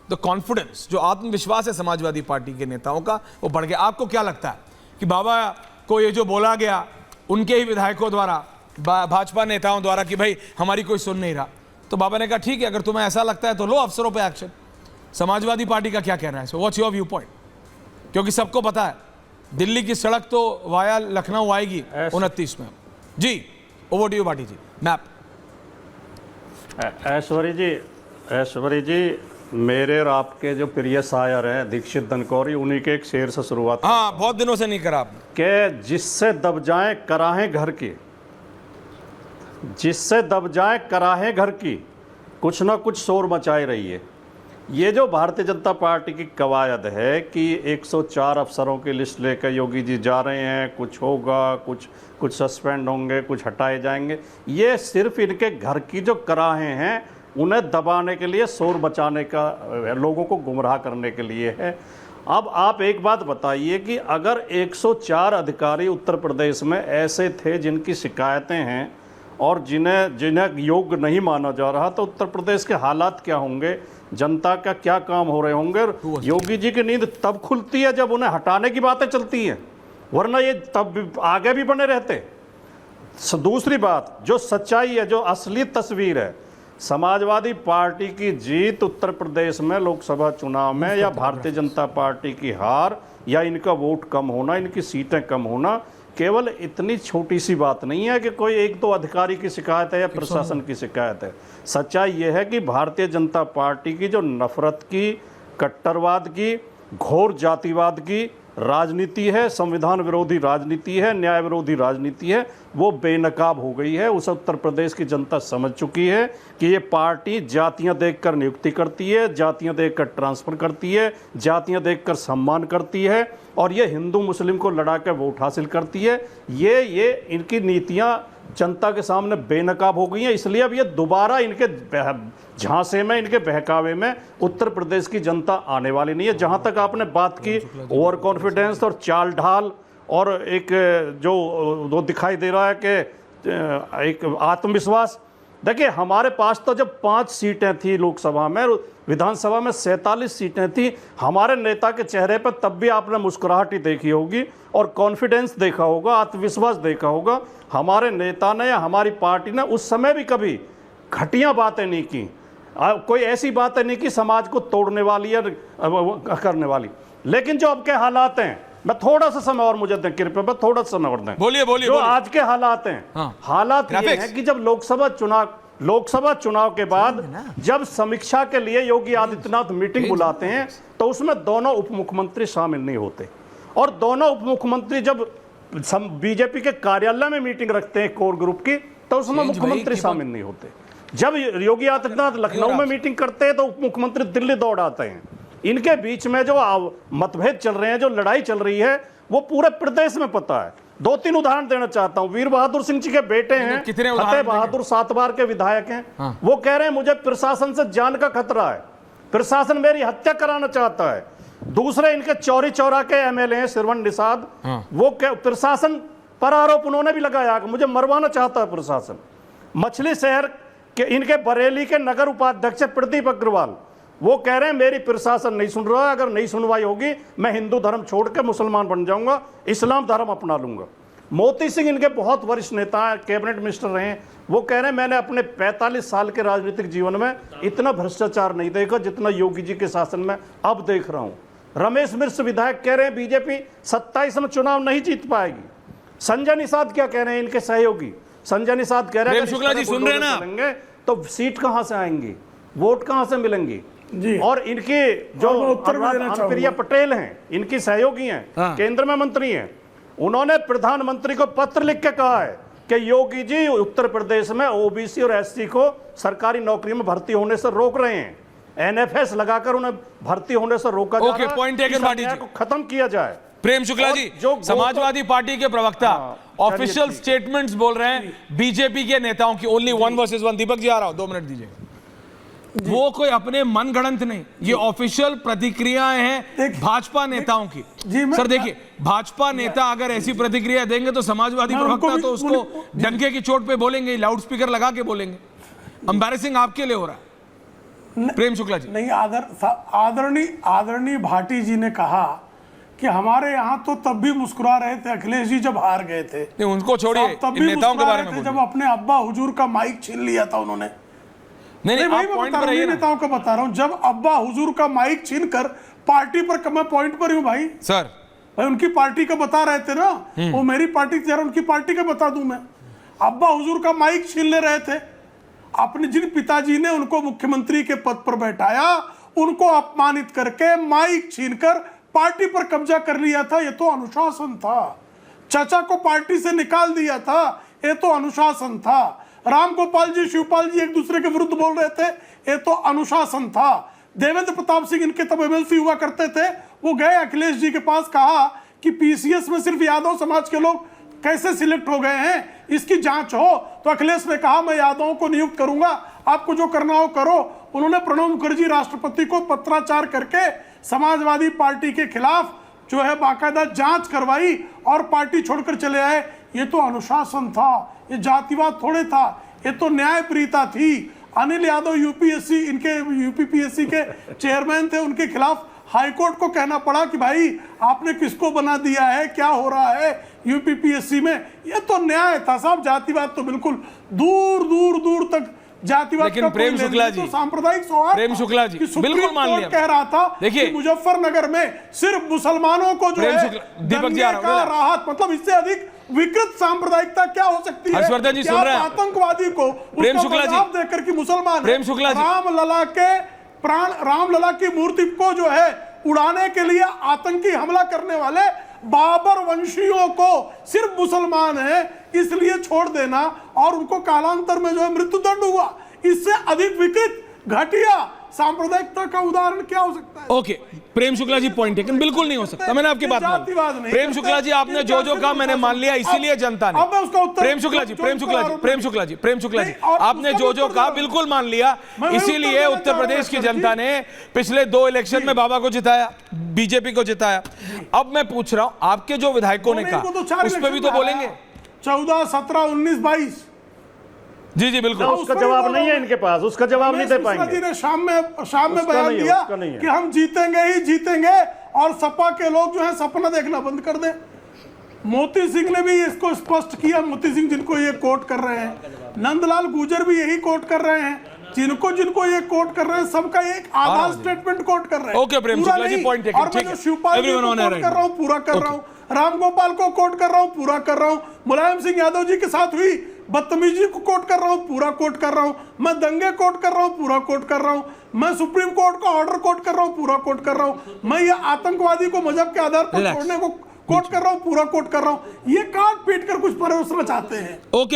The confidence, जो आत्मविश्वास है समाजवादी पार्टी के नेताओं का, वो बढ़ गया। आपको क्या लगता है कि बाबा को ये जो बोला गया उनके ही विधायकों द्वारा, भाजपा नेताओं द्वारा कि भाई हमारी कोई सुन नहीं रहा, तो बाबा ने कहा ठीक है, अगर तुम्हें ऐसा लगता है तो लो अफसरों पे एक्शन। समाजवादी पार्टी का क्या कहना है? So what's your view point? क्योंकि सबको पता है दिल्ली की सड़क तो वाया लखनऊ आएगी 29 में। जी over to you Bhati ji. मैप ऐश्वरी जी, मेरे और आपके जो प्रिय शायर हैं दीक्षित धनकौरी, उन्हीं के एक शेर से शुरुआत। हाँ, बहुत दिनों से नहीं करा आपने। कि जिससे दब जाए कराहें घर की, जिससे दब जाए कराहें घर की, कुछ ना कुछ शोर मचाए रही है। ये जो भारतीय जनता पार्टी की कवायद है कि 104 अफसरों की लिस्ट लेकर योगी जी जा रहे हैं, कुछ होगा, कुछ सस्पेंड होंगे, कुछ हटाए जाएंगे, ये सिर्फ इनके घर की जो कराहें हैं उन्हें दबाने के लिए, शोर बचाने का, लोगों को गुमराह करने के लिए है। अब आप एक बात बताइए कि अगर 104 अधिकारी उत्तर प्रदेश में ऐसे थे जिनकी शिकायतें हैं और जिन्हें योग्य नहीं माना जा रहा, तो उत्तर प्रदेश के हालात क्या होंगे, जनता का क्या काम हो रहे होंगे। योगी जी की नींद तब खुलती है जब उन्हें हटाने की बातें चलती हैं, वरना ये तब आगे भी बने रहते। दूसरी बात, जो सच्चाई है, जो असली तस्वीर है, समाजवादी पार्टी की जीत उत्तर प्रदेश में लोकसभा चुनाव में, या भारतीय जनता पार्टी की हार, या इनका वोट कम होना, इनकी सीटें कम होना, केवल इतनी छोटी सी बात नहीं है कि कोई एक दो अधिकारी की शिकायत है या प्रशासन की शिकायत है। सच्चाई यह है कि भारतीय जनता पार्टी की जो नफरत की, कट्टरवाद की, घोर जातिवाद की राजनीति है, संविधान विरोधी राजनीति है, न्याय विरोधी राजनीति है, वो बेनकाब हो गई है। उस उत्तर प्रदेश की जनता समझ चुकी है कि ये पार्टी जातियां देखकर नियुक्ति करती है, जातियां देखकर ट्रांसफर करती है, जातियां देखकर सम्मान करती है, और ये हिंदू मुस्लिम को लड़ा कर वोट हासिल करती है। ये इनकी नीतियां जनता के सामने बेनकाब हो गई हैं। इसलिए अब ये दोबारा इनके झांसे में, इनके बहकावे में उत्तर प्रदेश की जनता आने वाली नहीं है। जहां तक आपने बात की ओवर कॉन्फिडेंस और चाल ढाल, और एक जो वो दिखाई दे रहा है कि एक आत्मविश्वास, देखिए हमारे पास तो जब 5 सीटें थी लोकसभा में, विधानसभा में 47 सीटें थी, हमारे नेता के चेहरे पर तब भी आपने मुस्कुराहट ही देखी होगी और कॉन्फिडेंस देखा होगा, आत्मविश्वास देखा होगा। हमारे नेता ने या हमारी पार्टी ने उस समय भी कभी घटिया बातें नहीं की, कोई ऐसी बातें नहीं की समाज को तोड़ने वाली या करने वाली। लेकिन जो अब के हालात हैं, मैं थोड़ा सा समय और मुझे दें कृपया, मैं थोड़ा सा समय और दें। बोलिए बोलिए। जो आज के हालात हैं, हाँ। हालात ये हैं कि जब लोकसभा चुनाव के बाद जब समीक्षा के लिए योगी आदित्यनाथ मीटिंग बुलाते हैं, तो उसमें दोनों उप मुख्यमंत्री शामिल नहीं होते, और दोनों उप मुख्यमंत्री जब बीजेपी के कार्यालय में मीटिंग रखते हैं कोर ग्रुप की, तो उसमें मुख्यमंत्री शामिल नहीं होते। जब योगी आदित्यनाथ लखनऊ में मीटिंग करते हैं तो उप मुख्यमंत्री दिल्ली दौड़ आते हैं। इनके बीच में जो मतभेद चल रहे हैं, जो लड़ाई चल रही है, वो पूरे प्रदेश में पता है। 2-3 उदाहरण देना चाहता हूं। वीर बहादुर सिंह जी के बेटे हैं, फतेह बहादुर 7 बार के विधायक हैं, हाँ। वो कह रहे हैं मुझे प्रशासन से जान का खतरा है, प्रशासन मेरी हत्या कराना चाहता है। दूसरे इनके चौरी चौरा के एमएलए हैं श्रवण निषाद, हाँ। वो प्रशासन पर आरोप उन्होंने भी लगाया कि मुझे मरवाना चाहता है प्रशासन। मछली शहर के इनके बरेली के नगर उपाध्यक्ष प्रदीप अग्रवाल, वो कह रहे हैं मेरी प्रशासन नहीं सुन रहा है, अगर नहीं सुनवाई होगी मैं हिंदू धर्म छोड़कर मुसलमान बन जाऊंगा, इस्लाम धर्म अपना लूंगा। मोती सिंह इनके बहुत वरिष्ठ नेता हैं, कैबिनेट मिनिस्टर रहे हैं, वो कह रहे हैं मैंने अपने 45 साल के राजनीतिक जीवन में इतना भ्रष्टाचार नहीं देखा जितना योगी जी के शासन में अब देख रहा हूं। रमेश मिश्र विधायक कह रहे हैं बीजेपी 27 में चुनाव नहीं जीत पाएगी। संजय निषाद क्या कह रहे हैं, इनके सहयोगी संजय निषाद कह रहे हैं शुक्ला जी सुन रहे हैं ना, तो सीट कहां से आएंगी, वोट कहां से मिलेंगी जी। और इनके जो अनुप्रिया पटेल हैं, इनकी सहयोगी हैं, हाँ। केंद्र में मंत्री हैं, उन्होंने प्रधानमंत्री को पत्र लिख के कहा है कि योगी जी उत्तर प्रदेश में ओबीसी और एससी को सरकारी नौकरी में भर्ती होने से रोक रहे हैं, एनएफएस लगाकर उन्हें भर्ती होने से रोका जा रहा है, पॉइंट टेकन भाटी जी, को खत्म किया जाए। प्रेम शुक्ला जी, समाजवादी पार्टी के प्रवक्ता ऑफिशियल स्टेटमेंट्स बोल रहे हैं बीजेपी के नेताओं की, ओनली 1 वर्सेस 1। दीपक जी आ रहा हूं, 2 मिनट दीजिए। वो कोई अपने मन गढ़ंत नहीं, ये ऑफिशियल प्रतिक्रियाएं हैं भाजपा नेताओं की। सर देखिए, भाजपा नेता अगर ऐसी प्रतिक्रिया देंगे तो समाजवादी प्रवक्ता तो उसको डंके की चोट पे बोलेंगे, लाउड स्पीकर लगा के बोलेंगे। एम्बैरेसिंग आपके लिए हो रहा है। प्रेम शुक्ला जी। नहीं, आदरणीय भाटी जी ने कहा कि हमारे यहाँ तो तब भी मुस्कुरा रहे थे अखिलेश जी जब हार गए थे। नहीं, उनको छोड़िए, तब इन भी नेताओं के मुस्कुरा बारे रहे में थे जब बोलिए। अपने अब्बा हुजूर का माइक छीन लिया था उन्होंने। नहीं, भाई आप मैं पॉइंट बता पर रहा हूँ, रहिए ना। नेताओं का बता रहा हूँ, जब अब्बा हुजूर का माइक छीन कर पार्टी पर, मैं पॉइंट पर हूँ भाई। सर भाई उनकी पार्टी का बता रहे थे ना, वो मेरी पार्टी थी, उनकी पार्टी का बता दूं मैं। अब्बा हुजूर का माइक छीन ले रहे थे, अपने जिन पिताजी ने उनको मुख्यमंत्री के पद पर बैठाया उनको अपमानित करके माइक छीनकर पार्टी पर कब्जा कर लिया था। ये तो अनुशासन था। चाचा को पार्टी से निकाल दिया था, ये तो अनुशासन था। राम गोपाल जी, शिवपाल जी एक दूसरे के विरुद्ध बोल रहे थे, ये तो अनुशासन था। देवेंद्र प्रताप सिंह इनके तब एमएलसी हुआ करते थे, वो गए अखिलेश जी के पास, कहा कि पीसीएस में सिर्फ यादव समाज के लोग कैसे सिलेक्ट हो गए हैं, इसकी जांच हो। तो अखिलेश ने कहा मैं यादवों को नियुक्त करूंगा, आपको जो करना हो करो। उन्होंने प्रणब मुखर्जी राष्ट्रपति को पत्राचार करके समाजवादी पार्टी के खिलाफ जो है बाकायदा जांच करवाई और पार्टी छोड़कर चले आए। ये तो अनुशासन था, ये जातिवाद थोड़े था, ये तो न्यायप्रियता थी। अनिल यादव यूपीएससी, इनके यूपीपीएससी के चेयरमैन थे, उनके खिलाफ हाईकोर्ट को कहना पड़ा कि भाई आपने किसको बना दिया है, क्या हो रहा है यूपीपीएससी में। ये तो न्याय था साहब। जातिवाद तो बिल्कुल दूर दूर दूर तक जातिवाद लेकिन का प्रेम कोई शुक्ला लेन जी, देन तो सांप्रदायिक सौहार्द प्रेम शुक्ला जी, कि सुप्रीम बिल्कुल मान कोर्ट लिया। कह रहा था देखिए, कि मुजफ्फरनगर में सिर्फ मुसलमानों को जो प्रेम है शुक्ला, दीपक जी दंगे आ रहा हूं, का राहत, मतलब इससे अधिक विकृत सांप्रदायिकता क्या हो सकती है। हर्षवर्धन जी क्या सुन रहे हैं? आतंकवादी को प्रेम उसका शुक्ला जी, जवाब देकर कि मुसलमान प्रेम शुक्ला जी, रामलला के प्राण, रामलला की मूर्ति को जो है उड़ाने के लिए आतंकी हमला करने वाले बाबर वंशियों को सिर्फ मुसलमान है इसलिए छोड़ देना और उनको कालांतर में जो है मृत्युदंड हुआ, इससे अधिक विकृत घटिया सांप्रदायिकता का उदाहरण क्या हो सकता है। Okay, Prem Shukla ji point taken, बिल्कुल नहीं हो सकता। मैंने आपकी बात मान ली। प्रेम शुक्ला जी, आपने जो जो कहा मैंने मान लिया, इसीलिए जनता ने। अब मैं उसका उत्तर, प्रेम शुक्ला जी, प्रेम शुक्ला जी, प्रेम शुक्ला जी, प्रेम शुक्ला जी, आपने जो जो कहा बिल्कुल मान लिया, इसीलिए उत्तर प्रदेश की जनता ने पिछले 2 इलेक्शन में बाबा को जिताया, बीजेपी को जिताया। अब मैं पूछ रहा हूं, आपके जो विधायकों ने कहा उस पर भी तो बोलेंगे। 14, 17, 19, 22। जी जी बिल्कुल। उसका जवाब नहीं है इनके पास, उसका जवाब नहीं दे पाएंगे। जी ने शाम में बयान नहीं है, दिया उसका नहीं है। कि हम जीतेंगे ही जीतेंगे और सपा के लोग जो है सपना देखना बंद कर दें। मोती सिंह ने भी इसको स्पष्ट किया, मोती सिंह जिनको ये कोट कर रहे हैं, नंदलाल गुर्जर भी यही कोट कर रहे हैं, जिनको ये कोट कर रहे हैं सबका एक आधा स्टेटमेंट कोट कर रहे हैं। Okay Prem Shukla ji, point taken, और मैं जो शिवपाल जी को कोट कर रहा हूँ पूरा कर रहा हूँ, रामगोपाल को कोट कर रहा हूँ पूरा कर रहा हूँ, मुलायम सिंह यादव जी के साथ हुई बदतमीजी को कोट कर रहा हूँ पूरा कोट कर रहा हूँ, मैं दंगे कोट कर रहा हूँ पूरा कोट कर रहा हूँ, मैं सुप्रीम कोर्ट का ऑर्डर कोट कर रहा हूँ पूरा कोट कर रहा हूँ, मैं ये आतंकवादी को मजहब के आधार पर छोड़ने को कोट कर रहा हूँ पूरा कोट कर रहा हूँ। ये काट पीट कर कुछ परोसना चाहते हैं। ओके।